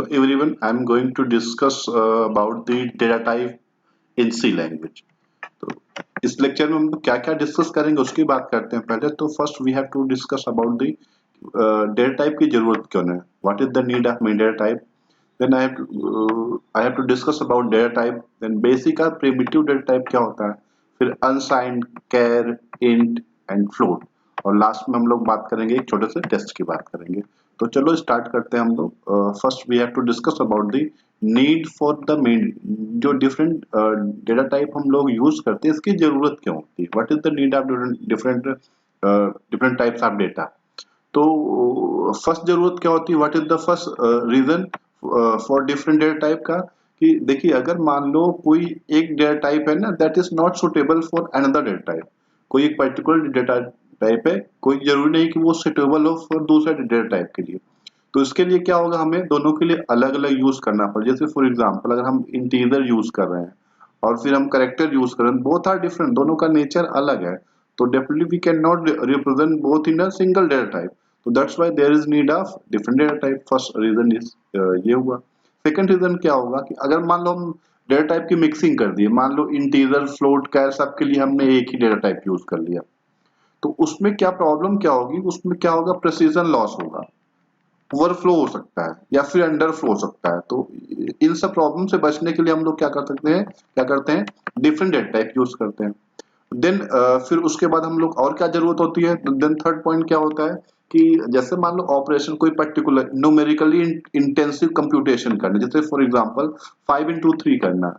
Everyone, I'm going to discuss about the data type in C language. तो इस lecture में हम लोग क्या क्या डिस्कस करेंगे उसकी बात करते हैं। पहले तो first we have to discuss about the data type की जरूरत क्यों है, what is the need of my data type. Then I have to discuss about data type. Then basic और प्रिमिटिव डेटा टाइप क्या होता है, फिर unsigned, char, int and float, और लास्ट में हम लोग बात करेंगे एक छोटे से टेस्ट की बात करेंगे। तो चलो स्टार्ट करते हैं हम लोग। First we have to discuss about the need for the main, जो डिफरेंट डेटा टाइप हम लोग यूज करते हैं इसकी जरूरत क्यों होती है, what is the need of different different types of data. तो फर्स्ट जरूरत क्या होती है, what is the first reason for different data type का, कि देखिए अगर मान लो कोई एक डेटा टाइप है ना that is not suitable for another data type, कोई एक पर्टिकुलर डेटा टाइप है, कोई जरूरी नहीं कि वो सुटेबल हो फॉर दूसरे डेटा टाइप के लिए। तो इसके लिए क्या होगा, हमें दोनों के लिए अलग अलग यूज करना पड़े। जैसे फॉर एग्जांपल अगर हम इंटीजर यूज कर रहे हैं और फिर हम करेक्टर यूज कर रहे हैं, बोथ आर डिफरेंट, दोनों का नेचर अलग है। तो definitely we can not represent both in a single data type. तो that's why there is need of different data type. First reason is ये हुआ। सेकंड रीजन क्या होगा कि अगर मान लो हम डेटा टाइप की मिक्सिंग कर दिए, मान लो इंटीजर, फ्लोट, कैर सबके लिए हमने एक ही डेटा टाइप यूज कर लिया, तो उसमें क्या प्रॉब्लम क्या होगी, उसमें क्या होगा, प्रेसिजन लॉस होगा, ओवरफ्लो हो सकता है या फिर अंडर फ्लो हो सकता है। तो इन सब प्रॉब्लम से बचने के लिए हम लोग क्या कर सकते हैं, क्या करते हैं, डिफरेंट डेटा टाइप यूज करते हैं। देन फिर उसके बाद हम लोग और क्या जरूरत होती है, देन थर्ड पॉइंट क्या होता है कि जैसे मान लो ऑपरेशन कोई पर्टिकुलर न्यूमेरिकली इंटेंसिव कंप्यूटेशन करना, जैसे फॉर एग्जांपल 5 into 3 करना,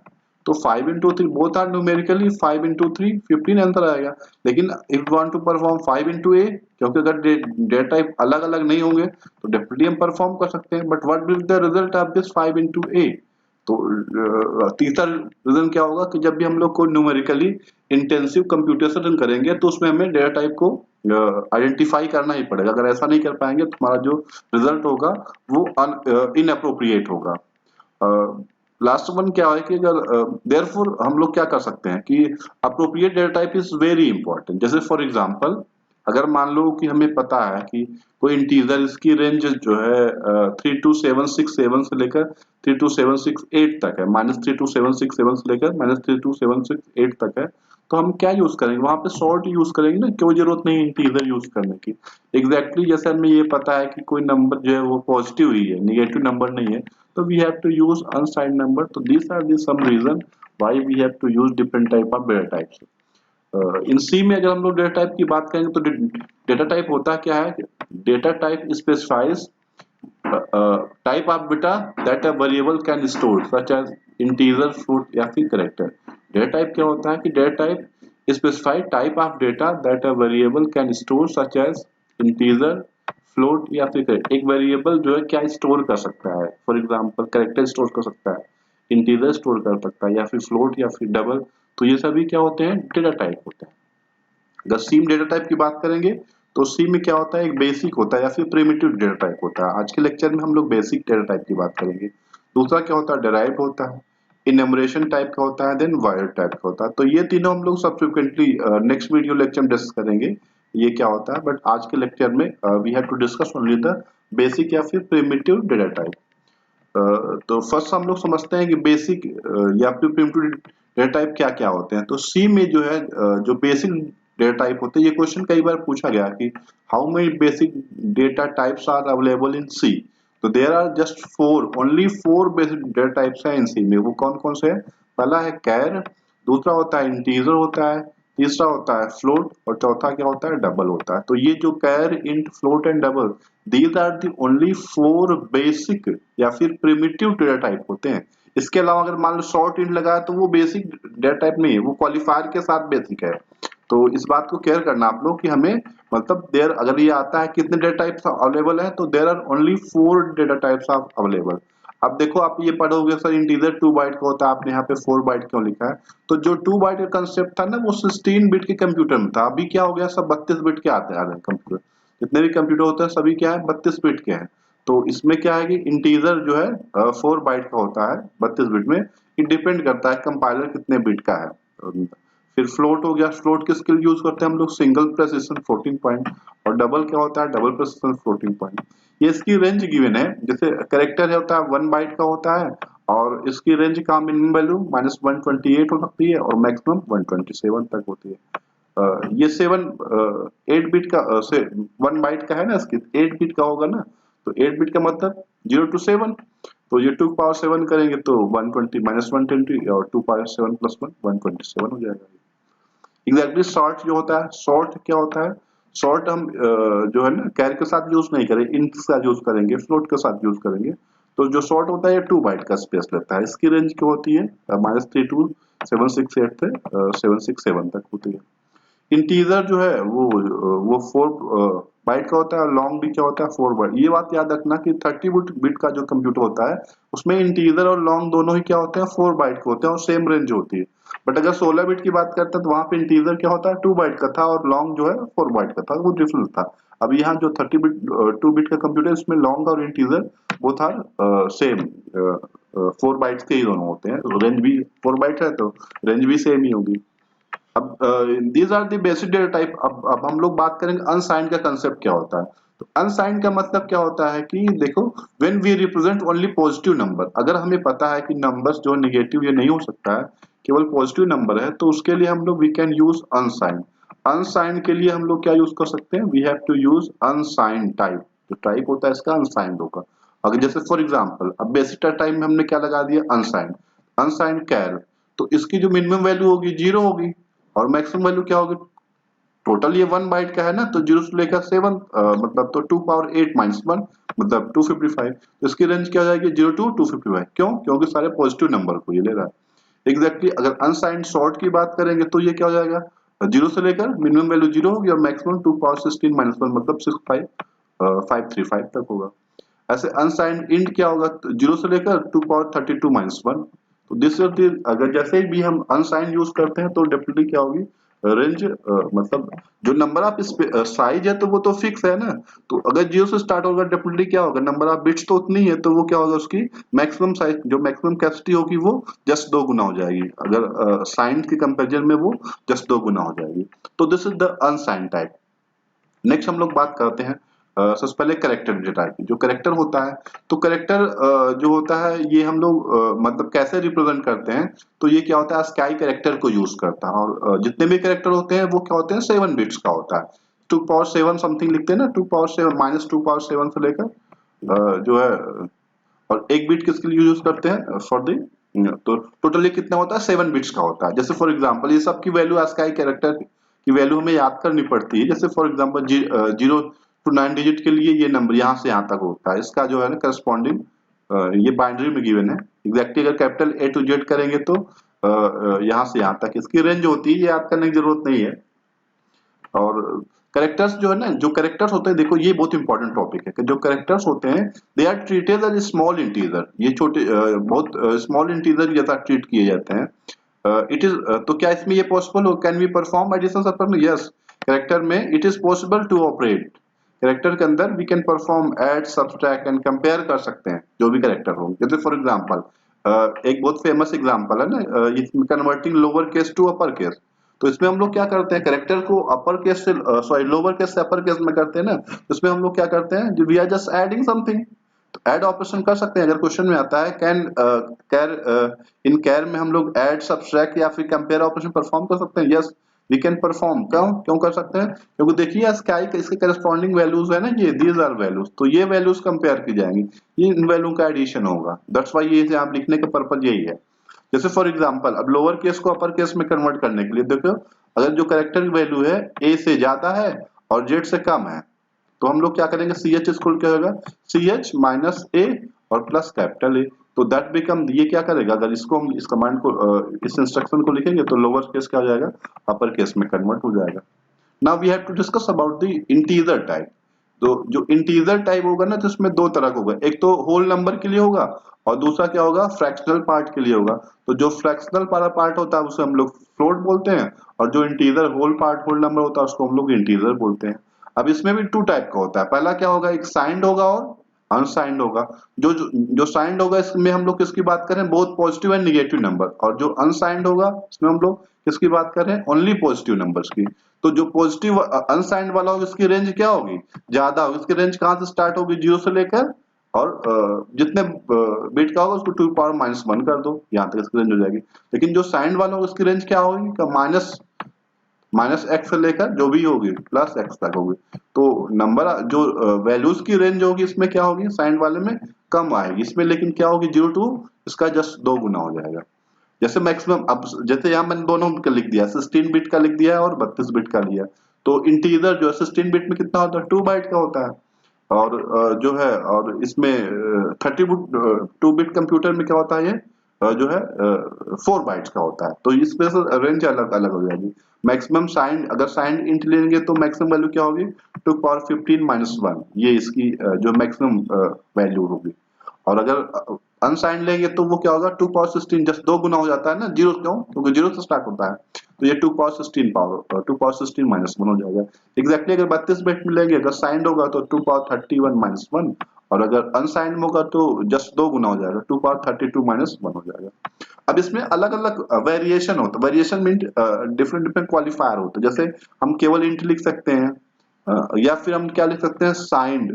तो 5 into 3 both are numerically 5 into 3 15 answer आएगा। लेकिन if want to perform 5 into a, क्योंकि अगर डेटा टाइप अलग अलग नहीं होंगे तो डेफिनेटली हम परफॉर्म कर सकते हैं, but what will the result of this 5 into a। तो तीसरा रीजन क्या होगा कि जब भी हम लोग को न्यूमेरिकली इंटेंसिव कंप्यूटेशन करेंगे तो उसमें हमें डेटा टाइप को आइडेंटिफाई करना ही पड़ेगा। अगर ऐसा नहीं कर पाएंगे तो हमारा जो रिजल्ट होगा वो इनअप्रोप्रिएट होगा। लास्ट वन क्या है कि अगर देयरफॉर हम लोग क्या कर सकते हैं कि appropriate data type is very important. जैसे फॉर एग्जांपल अगर मान लो कि हमें पता है कि कोई इंटीजर, इसकी रेंज जो है 32767 से लेकर 32768 तक है, -32767 से लेकर -32768 तक है, तो हम क्या यूज करेंगे, वहां पे शॉर्ट यूज करेंगे ना, कोई जरूरत नहीं इंटीजर यूज करने की। एग्जैक्टली जैसे हमें ये पता है कि कोई नंबर जो है वो पॉजिटिव ही है, निगेटिव नंबर नहीं है, तो we have to use unsigned number. तो this are the some reason why we have to use different type of data types. In C में अगर हम लोग डेटा टाइप की बात करेंगे तो डेटा टाइप होता क्या है, data type specifies type of data that a variable can store such as integer, float या फिर कैरेक्टर। डेटा टाइप क्या होता है कि data type specify type of data that a variable can store such as integer, float या फिर character. एक variable जो है क्या स्टोर कर सकता है, फॉर एग्जांपल कैरेक्टर स्टोर कर सकता है, इंटीजर स्टोर कर सकता है या फिर फ्लोट या फिर डबल। तो ये सभी क्या होते हैं, डेटा टाइप होते हैं। अगर सी डेटा टाइप की बात करेंगे तो सी में क्या होता है, एक बेसिक होता है या फिर प्रिमिटिव डेटा टाइप होता है। आज के लेक्चर में हम लोग बेसिक डेटा टाइप की बात करेंगे। दूसरा क्या होता है, डेराइव्ड होता है, इनमरेशन टाइप का होता है, देन वायर टाइप का होता है। तो ये तीनों हम लोग सब्सिक्वेंटली नेक्स्ट वीडियो लेक्चर में डिस्कस करेंगे ये क्या होता है, बट आज के लेक्चर में we have to discuss only the basic या फिर प्रिमिटिव डेटा टाइप। तो फर्स्ट हम लोग समझते हैं कि बेसिक या फिर प्रिमिटिव डेटा टाइप क्या क्या होते हैं। तो सी में जो है जो बेसिक डेटा टाइप होते हैं, ये क्वेश्चन कई बार पूछा गया कि how many basic data types are available in C. तो there are just four, only four basic data types है इन सी में। वो कौन कौन से हैं, पहला है कैर, दूसरा होता है इंटीजर होता है, तीसरा होता है फ्लोट, और चौथा क्या होता है, डबल होता है। तो ये जो char, int, float and double, these are the only four basic या फिर primitive डेटा टाइप होते हैं। इसके अलावा अगर मान लो शॉर्ट इंट लगा है तो वो बेसिक डेटा टाइप नहीं है, वो क्वालिफायर के साथ बेसिक है। तो इस बात को केयर करना आप लोग कि हमें मतलब देर अगर ये आता है कितने डेटा टाइप्स अवेलेबल है, तो there are only 4 data types of available. अब देखो आप ये पढ़ोगे सर इंटीजर 2 बाइट का होता है, आपने यहाँ पे 4 बाइट क्यों लिखा है। तो जो 2 बाइट का कंसेप्ट था ना वो 16 बिट के कंप्यूटर में था, अभी क्या हो गया, सब 32 बिट के आते आ रहे हैं कंप्यूटर। जितने भी कंप्यूटर होते हैं सभी क्या है, 32 बिट के हैं। तो इसमें क्या है कि इंटीजर जो है 4 बाइट का होता है 32 बिट में, ये डिपेंड करता है कंपाइलर कितने बिट का है। फिर फ्लोट हो गया, फ्लोट किसके लिए यूज करते हैं हम लोग, सिंगल प्रेसिशन फ्लोटिंग पॉइंट, और डबल क्या होता है, डबल प्रेसिशन फ्लोटिंग पॉइंट। ये इसकी रेंज गिवन है, जैसे कैरेक्टर होता है 1 बाइट का होता है और इसकी रेंज का मिनिमम वैल्यू -128 हो सकती है और मैक्सिमम 127 तक होती है। ये 8 बिट का से 1 बाइट का है ना, इसकी 8 बिट का होगा ना, तो 8 बिट का मतलब 0 to 7, तो ये 2 पावर 7 करेंगे तो 120 -120 और 2 पावर 7 + 1 127 हो जाएगा। एग्जैक्टली शॉर्ट जो होता है, शॉर्ट क्या होता है, शॉर्ट हम जो है ना कैर के साथ यूज नहीं करेंगे, इंट का यूज करेंगे, फ्लोट के साथ यूज करेंगे। तो जो शॉर्ट होता है ये 2 बाइट का स्पेस लेता है। इसकी रेंज क्या होती है -3 to 768 से 767 तक होती है। इंटीजर जो है वो 4 बाइट का होता है और लॉन्ग भी क्या होता है 4 बाइट। ये बात याद रखना कि 30 बिट का जो कंप्यूटर होता है उसमें इंटीजर और लॉन्ग दोनों ही क्या होते हैं 4 बाइट के होते हैं और सेम रेंज होती है। बट अगर 16 बिट की बात करते हैं तो वहां पे इंटीजर क्या होता है 2 बाइट का था और लॉन्ग जो है 4 बाइट का था, वो डिफरेंस था। अब यहाँ जो 30 बिट 2 बिट का कंप्यूटर इसमें लॉन्ग और इंटीजर वो था सेम 4 बाइट्स के ही दोनों होते हैं, रेंज भी 4 बाइट है तो रेंज भी सेम ही होगी। अब these are the basic data type. अब हम लोग बात करेंगे अनसाइंड का कंसेप्ट क्या होता है। तो अनसाइंड का मतलब क्या होता है कि देखो when we represent only positive number, अगर हमें पता है कि नंबर्स जो नेगेटिव ये नहीं हो सकता है, केवल पॉजिटिव नंबर है, तो उसके लिए हम लोग we can use unsigned. Unsigned के लिए हम लोग क्या यूज कर सकते हैं, we have to use unsigned type. जो टाइप होता है इसका अनसाइंड होगा। अगर जैसे फॉर एग्जांपल अब बेसिक टाइप में हमने क्या लगा दिया अनसाइंड, अनसाइंड कैर, तो इसकी जो मिनिमम वैल्यू होगी 0 होगी और मैक्सिमम वैल्यू क्या होगी, टोटल ये 1 बाइट का है ना, तो 0 से लेकर 7 मतलब तो 2 पावर 8 - 1 मतलब 255। तो इसकी रेंज क्या हो जाएगी 0 to 255। क्यों, क्योंकि सारे पॉजिटिव नंबर को ये ले रहा है। एग्जैक्टली अगर अनसाइंड सॉर्ट की बात करेंगे तो ये क्या हो जाएगा 0 से लेकर मिनिमम वैल्यू 0 होगी और मैक्सिमम 2 पावर 16 - 1 मतलब 535 तक होगा। ऐसे अनसाइंड इंट क्या होगा 0 से लेकर 2 पावर 32 - 1। तो दिस अगर जैसे भी हम अनसाइंड यूज करते हैं तो डेफिनेटली क्या होगी रेंज मतलब जो नंबर ऑफ साइज है तो वो तो फिक्स है ना, तो अगर 0 से स्टार्ट होगा डेफिनेटली क्या होगा नंबर ऑफ बिट्स तो उतनी है, तो वो क्या होगा उसकी मैक्सिमम साइज जो मैक्सिमम कैपेसिटी होगी वो जस्ट 2 गुना हो जाएगी। अगर साइंड के कंपैरिजन में वो जस्ट 2 गुना हो जाएगी। तो this is the unsigned type. Next हम लोग बात करते हैं सबसे पहले कैरेक्टर डेटा की। जो कैरेक्टर होता है तो कैरेक्टर जो होता है ये हम लोग मतलब कैसे रिप्रेजेंट करते हैं, तो ये क्या होता है स्काई कैरेक्टर को यूज करता है और जितने भी कैरेक्टर होते हैं वो क्या होते हैं 7 बिट्स का होता है। 2 पावर 7 समथिंग लिखते हैं ना, 2 पावर 7 -2 पावर 7 से लेकर जो है और एक बिट किसके लिए यूज करते हैं फॉर द, तो टोटली कितना होता है 7 बिट्स का होता है। जैसे फॉर एग्जांपल ये सब की वैल्यू स्काई कैरेक्टर की वैल्यू हमें याद करनी पड़ती है। जैसे फॉर एग्जांपल 0 to 9 डिजिट के लिए ये नंबर यहाँ से यहाँ तक होता है, इसका जो है ना करस्पॉन्डिंग ये बाइनरी में गिवन है। एग्जैक्टली अगर कैपिटल A to Z करेंगे तो यहाँ से यहाँ तक इसकी रेंज होती है, ये याद करने की जरूरत नहीं है। और कैरेक्टर्स जो है ना, जो कैरेक्टर्स होते हैं देखो ये बहुत इंपॉर्टेंट टॉपिक है कि जो कैरेक्टर्स होते हैं they are treated as small integer. ये छोटे बहुत स्मॉल इंटीजर जैसा ट्रीट किए जाते हैं। इट इज तो क्या इसमें ये पॉसिबल हो, can we perform addition subtraction? Yes, character में it is possible to operate. Character के अंदर we can perform add subtract and compare कर सकते हैं जो भी कैरेक्टर हो। जैसे फॉर एग्जांपल एक बहुत फेमस एग्जांपल है ना converting lower case to upper case. तो इसमें हम लोग क्या करते हैं कैरेक्टर को अपर केस से सॉरी लोअर केस से अपर केस में करते हैं ना, तो इसमें हम लोग क्या करते हैं we are just adding something. तो ऐड ऑपरेशन कर सकते हैं। अगर क्वेश्चन में आता है कैन कैर इन कैर में हम लोग ऐड सब्सट्रैक्ट या फिर कंपेयर ऑपरेशन परफॉर्म कर सकते हैं। Yes we can perform. क्यों क्यों कर सकते हैं, क्योंकि देखिए स्काई के इसके करस्पॉन्डिंग वैल्यूज है ना, ये दीज आर वैल्यूज, तो ये वैल्यूज कंपेयर की जाएंगी, ये इन वैल्यू का एडिशन होगा। दैट्स व्हाई ये आप लिखने का पर्पज यही है। जैसे फॉर एग्जांपल अब लोअर केस को अपर केस में कन्वर्ट करने के लिए देखो अगर जो कैरेक्टर की वैल्यू है ए से ज्यादा है और जेड से कम है, तो हम लोग क्या करेंगे सी एच स्कूल क्या होगा सी एच माइनस ए और प्लस कैपिटल ए। तो दैट बिकम ये क्या करेगा, अगर इसको हम इस कमांड को इस इंस्ट्रक्शन को लिखेंगे तो लोअर केस क्या हो जाएगा अपर केस में कन्वर्ट हो जाएगा। Now we have to discuss about the integer type. तो जो इंटीजर टाइप होगा ना तो इसमें दो तरह का होगा, एक तो होल नंबर के लिए होगा और दूसरा क्या होगा फ्रैक्शनल पार्ट के लिए होगा। तो जो फ्रैक्शनल वाला पार्ट होता है उसे हम लोग फ्लोट बोलते हैं और जो integer whole part whole number होता है उसको हम लोग इंटीजर बोलते हैं। अब इसमें भी टू टाइप का होता है, पहला क्या होगा एक साइंड होगा और अनसाइंड होगा। जो साइंड होगा इसमें हम लोग किसकी बात करें, both positive and negative number, और जो अनसाइंड होगा इसमें हम लोग किसकी बात कर रहे हैं, ओनली पॉजिटिव नंबर्स की। तो जो पॉजिटिव अनसाइंड वाला होगा इसकी रेंज क्या होगी, ज्यादा होगी। इसकी रेंज कहां से स्टार्ट होगी, 0 से लेकर, और जितने बिट का होगा उसको 2 ⁻⁻1 कर दो, यहाँ तक इसकी रेंज हो जाएगी। लेकिन जो साइंड वाला होगा उसकी रेंज क्या होगी, माइनस एक्स से लेकर जो भी होगी प्लस एक्स तक होगी। तो नंबर जो वैल्यूज की रेंज होगी इसमें क्या होगी, साइन वाले में कम आएगी, इसमें लेकिन क्या होगी, 0 टू इसका जस्ट 2 गुना हो जाएगा। जैसे मैक्सिमम, अब जैसे यहाँ मैंने दोनों का लिख दिया, 16 बिट का लिख दिया है और 32 बिट का लिया। तो इंटीजर जो है 16 बिट में कितना होता है, 2 बाइट का होता है। और जो है, और इसमें 30 बिट 2 बिट कंप्यूटर में क्या होता है, ये जो है 4 बाइट्स का होता है। तो इस वजह से रेंज अलग अलग हो जाएगी। मैक्सिमम साइन, अगर साइन इंट लेंगे तो मैक्सिमम वैल्यू क्या होगी, 2 ⁻15 - 1, ये इसकी जो मैक्सिमम वैल्यू होगी। और अगर अनसाइंड लेंगे तो वो क्या होगा, 2 ⁻16, जस्ट 2 गुना हो जाता है ना, जीरो क्यों, क्योंकि जीरो से स्टार्ट होता है। तो ये 2 ⁻16 हो जाएगा। एग्जैक्टली अगर 32 बिट में लेंगे, अगर साइंड होगा तो 2 ⁻31 - 1, और अगर अनसाइंड होगा तो जस्ट 2 गुना हो जाएगा, 2 ⁻32 - 1 हो जाएगा। अब इसमें अलग अलग वेरिएशन होता है। Variation mean different different qualifier होते हैं। जैसे हम केवल इंट लिख सकते हैं, या फिर हम क्या लिख सकते हैं, साइंड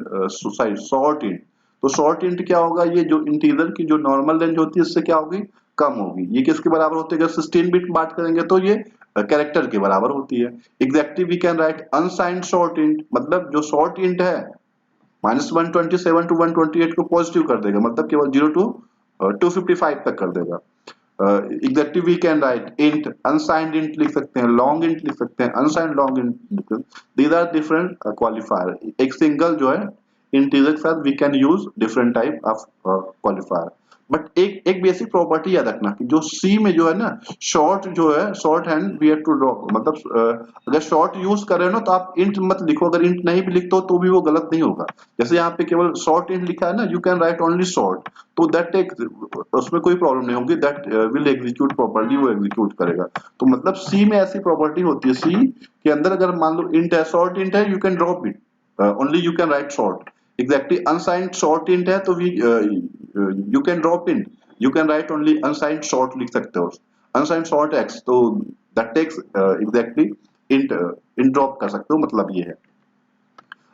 शॉर्ट इंट। तो शॉर्ट इंट क्या होगा, ये जो इंटीजर की जो नॉर्मल रेंज होती है इससे क्या होगी, कम होगी। ये किसके बराबर होती है, अगर 16 बिट बात करेंगे तो ये कैरेक्टर के बराबर होती है। Exactly we can write unsigned short int, मतलब जो शॉर्ट इंट है -127 टू 128 को पॉजिटिव कर देगा, मतलब केवल 0 टू 255 तक कर देगा। Exactly we can write int, unsigned int लिख सकते हैं, लॉन्ग इंट लिख सकते हैं, unsigned long int. These are different qualifier. एक सिंगल जो है इंटीजर के साथ we can use different type of qualifier. But एक एक बेसिक प्रॉपर्टी याद रखना कि जो सी में जो है ना, शॉर्ट जो है, short hand we have to drop, मतलब अगर शॉर्ट यूज कर रहे हो ना तो आप इंट मत लिखो, अगर इंट नहीं भी लिखते हो तो भी वो गलत नहीं होगा। जैसे यहाँ पे केवल शॉर्ट इंट लिखा है ना, you can write only short, तो दैट टेक, उसमें कोई प्रॉब्लम नहीं होगी, दैट विल एग्जीक्यूट प्रॉपर्ली, वो एग्जीक्यूट करेगा। तो मतलब सी में ऐसी प्रॉपर्टी होती है, सी के अंदर अगर मान लो इंट है, शॉर्ट इंट है, you can drop it, only you can write short. Exactly unsigned short int है तो we you can drop int, you can write only unsigned short लिख सकते हो, अनसाइंड शॉर्ट एक्स, तो that takes exactly int, int drop कर सकते हो, मतलब ये है।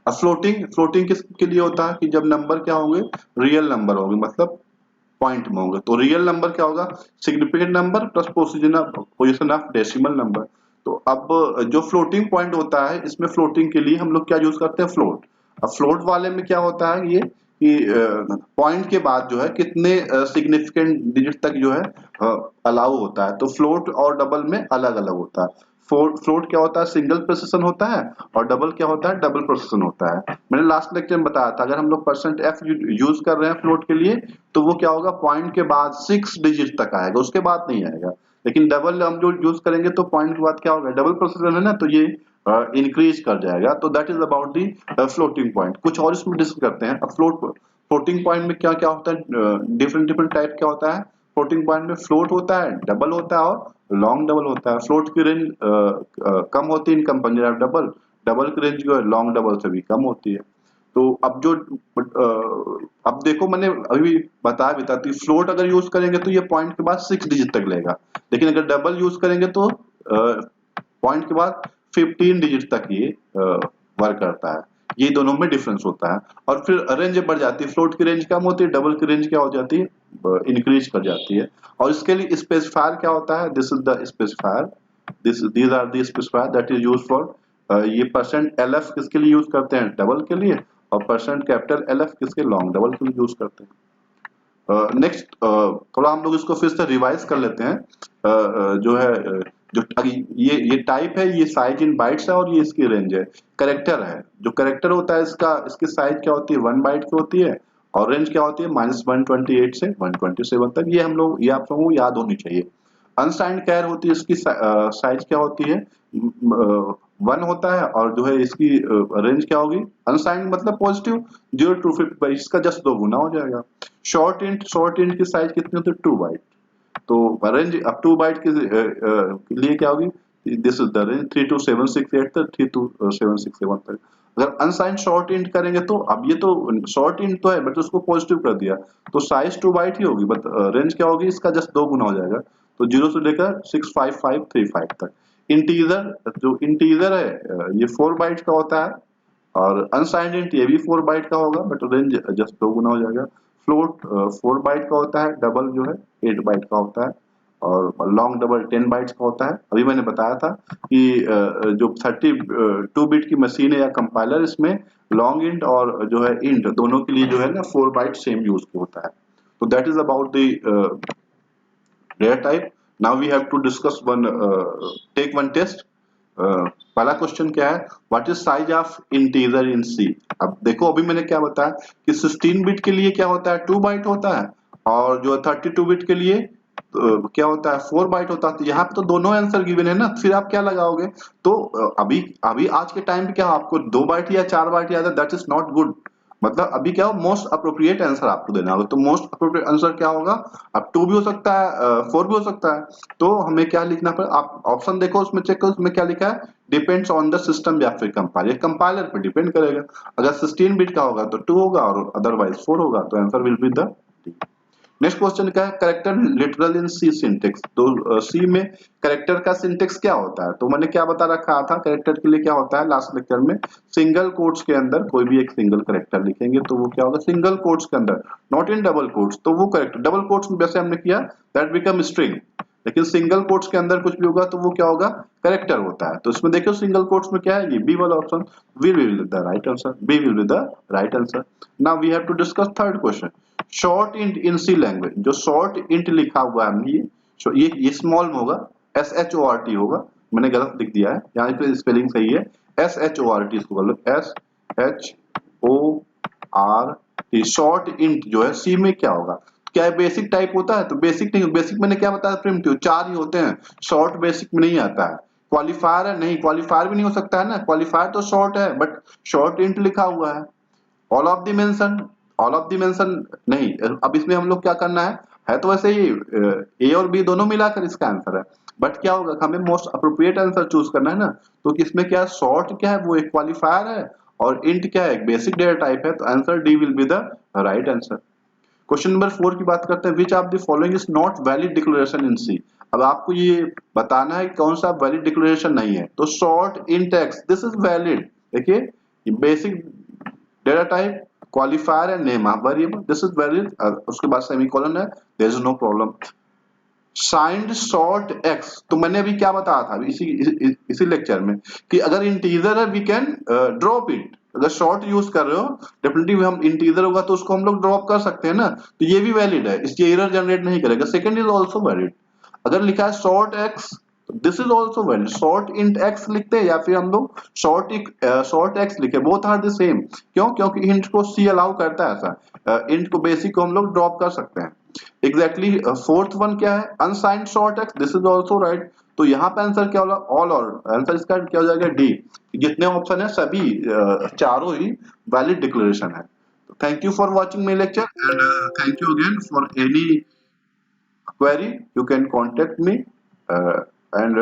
अब फ्लोटिंग, फ्लोटिंग किसके लिए होता है कि जब नंबर क्या होंगे, रियल नंबर होंगे, मतलब पॉइंट में होंगे। तो रियल नंबर क्या होगा, significant number plus position of decimal number. तो अब जो फ्लोटिंग पॉइंट होता है, इसमें फ्लोटिंग के लिए हम लोग क्या यूज करते हैं, फ्लोट। अब फ्लोट वाले में क्या होता है, ये कि पॉइंट के बाद जो है कितने सिग्निफिकेंट डिजिट तक जो है अलाउ होता है। तो फ्लोट और डबल में अलग अलग होता है। फ्लोट क्या होता है, सिंगल प्रोसेशन होता है, और डबल क्या होता है, डबल प्रोसेशन होता है। मैंने लास्ट लेक्चर में बताया था, अगर हम लोग %f यूज कर रहे हैं फ्लोट के लिए तो वो क्या होगा, पॉइंट के बाद 6 डिजिट तक आएगा, उसके बाद नहीं आएगा। लेकिन डबल हम जो यूज करेंगे तो पॉइंट के बाद क्या होगा, डबल प्रोसेशन है ना, तो ये इंक्रीज कर जाएगा। तो that is about the floating point. कुछ और इसमें डिस्कस करते हैं। अब फ्लोटिंग पॉइंट में क्या क्या होता है, डिफरेंट डिफरेंट टाइप क्या होता है फ्लोटिंग पॉइंट में। फ्लोट होता है, डबल होता है, और लॉन्ग डबल होता है। फ्लोट की रेंज कम होती है in comparison of double, double की रेंज जो है लॉन्ग डबल से भी कम होती है। तो अब जो अब देखो, मैंने अभी बताया भी था कि फ्लोट अगर यूज करेंगे तो ये पॉइंट के बाद 6 डिजिट तक लेगा, लेकिन अगर डबल यूज करेंगे तो पॉइंट के बाद 15 डिजिट तक ये वर्क करता है। ये दोनों में डिफरेंस होता है। और फिर रेंज बढ़ जाती है, फ्लोट की रेंज कम होती है, डबल की रेंज क्या हो जाती है, इंक्रीज कर जाती है। और इसके लिए स्पेसिफायर क्या होता है, this is the specifier, these are the specifier that is used for, ये %lf किसके लिए यूज करते हैं, डबल के लिए, और %LF किसके, लॉन्ग डबल के लिए यूज करते हैं। नेक्स्ट थोड़ा हम लोग इसको फिर से रिवाइज कर लेते हैं। जो है जो ये टाइप है, ये साइज इन बाइट्स है, और ये इसकी रेंज है। कैरेक्टर है, जो कैरेक्टर होता है इसका, इसकी साइज क्या होती है, 1 बाइट की होती है, और रेंज क्या होती है, -128 से 127 तक। ये हम लोग, ये आप लोगों को याद होनी चाहिए। अनसाइंड कैर होती है, इसकी साइज क्या होती है, 1 होता है, और जो है इसकी रेंज क्या होगी, अनसाइंड मतलब पॉजिटिव, 0 टू 50, इसका जस्ट 2 गुना हो जाएगा। शॉर्ट इंट की साइज कितनी होती है, 2 बाइट। तो रेंज अब 2 बाइट के लिए क्या होगी, this is the range 3 to 768 तक, 3 to 767 तक। अगर अनसाइंड शॉर्ट इंट करेंगे तो अब ये तो शॉर्ट इंट तो है बट उसको पॉजिटिव कर दिया तो साइज 2 बाइट ही होगी बट रेंज क्या होगी इसका जस्ट 2 गुना हो जाएगा तो 0 से लेकर 65535 तक। इंटीजर जो इंटीजर है ये 4 बाइट का होता है और अनसाइंड इंट ये भी 4 बाइट का होगा बट रेंज जस्ट 2 गुना हो जाएगा। फ्लोट 4 बाइट का होता है, डबल जो है 8 बाइट का होता है और लॉन्ग डबल 10 बाइट्स का होता है। अभी मैंने बताया था कि जो 32 बिट की मशीन है या कंपाइलर इसमें लॉन्ग इंट और जो है इंट दोनों के लिए जो है ना 4 बाइट सेम यूज होता है। तो that is about the data type. Now we have to discuss one take one test. पहला क्वेश्चन क्या है, what is size of integer in C. अब देखो अभी मैंने क्या बताया कि 16 बिट के लिए क्या होता है 2 बाइट होता है और जो 32 बिट के लिए क्या होता है 4 बाइट होता है। तो यहाँ पे तो दोनों आंसर गिवन है ना, फिर आप क्या लगाओगे। तो अभी अभी आज के टाइम पे क्या आपको 2 बाइट या 4 बाइट याद है, दैट इज नॉट गुड। मतलब अभी क्या हो मोस्ट अप्रोप्रिएट आंसर आपको देना होगा। तो मोस्ट अप्रोप्रिएट आंसर क्या होगा, अब 2 भी हो सकता है 4 भी हो सकता है। तो हमें क्या लिखना पड़ेगा, आप ऑप्शन देखो उसमें चेक करो उसमें क्या लिखा है, डिपेंड्स ऑन द सिस्टम या फिर कंपाइलर। कंपाइलर पे डिपेंड करेगा, अगर 16 बिट का होगा तो 2 होगा और अदरवाइज 4 होगा। तो answer will be the D. Next question क्या है, करेक्टर लिटरल इन सी सिंटेक्स। तो सी में करेक्टर का सिंटेक्स क्या होता है, तो मैंने क्या बता रखा था करेक्टर के लिए क्या होता है लास्ट लेक्चर में, सिंगल कोट्स के अंदर कोई भी एक सिंगल करेक्टर लिखेंगे तो वो क्या होगा सिंगल कोट्स के अंदर, नॉट इन डबल कोट्स। तो वो करेक्टर डबल कोट्स में जैसे हमने किया दैट बिकम स्ट्रिंग, लेकिन सिंगल कोट्स के अंदर कुछ भी होगा तो वो क्या होगा करेक्टर होता है। तो इसमें देखो सिंगल कोट्स में क्या है, ये बी वाला option we will be the right answer, B will be the right answer. Now we have to discuss third question, short int in C language. जो शॉर्ट इंट लिखा हुआ है हमने ये स्मॉल में होगा, S H O R T होगा, मैंने गलत लिख दिया है यहाँ पे स्पेलिंग सही है, S H O R T इसको बोलो, S H O R T. Short int जो है सी में क्या होगा, क्या है बेसिक टाइप होता है, तो बेसिक नहीं, बेसिक मैंने क्या बताया प्रिमिटिव 4 ही होते हैं, शॉर्ट बेसिक में नहीं आता है। क्वालिफायर है नहीं, क्वालिफायर भी नहीं हो सकता है ना, क्वालिफायर तो शॉर्ट है बट शॉर्ट इंट लिखा हुआ है। All of the mention, all of the mention नहीं। अब इसमें हम लोग क्या करना है तो वैसे ही ए और बी दोनों मिलाकर इसका आंसर है, बट क्या होगा हमें मोस्ट अप्रोप्रिएट आंसर चूज करना है ना। तो इसमें क्या शॉर्ट क्या है वो एक क्वालिफायर है और इंट क्या है एक बेसिक डेटा टाइप है, तो answer D will be the right answer. Question number 4 की बात करते हैं, which of the following is not valid declaration in C. अब आपको ये बताना है कौन सा वैलिड डिक्लेरेशन नहीं है। तो short int X this is valid, देखिए basic data type qualifier and name of variable this is valid, उसके बाद सेमीकोलन है, there is no problem. Signed short x, तो मैंने अभी क्या बताया था इसी लेक्चर में कि अगर इंटीजर है वी कैन ड्रॉप इट। अगर शॉर्ट यूज कर रहे हो डेफिनेटली हम इंटीजर होगा तो उसको हम लोग ड्रॉप कर सकते हैं ना, तो ये भी वैलिड है, इसलिए एरर जनरेट नहीं करेगा। सेकंड इज आल्सो वैलिड, अगर लिखा है short x this is also valid, short int x लिखते हैं या फिर हम लोग शॉर्ट एक्स लिखे, बोथ आर द सेम। क्यों, क्योंकि इंट को सी अलाउ करता है ऐसा, इंट को बेसिक को हम लोग ड्रॉप कर सकते हैं। एग्जैक्टली फोर्थ वन क्या है, unsigned short x this is also right. तो यहाँ पे आंसर क्या होगा, ऑल, और आंसर इसका क्या हो जाएगा डी। जितने ऑप्शन है सभी चारों ही वैलिड डिक्लेरेशन है। Thank you for watching my lecture and thank you again for any query you can contact me and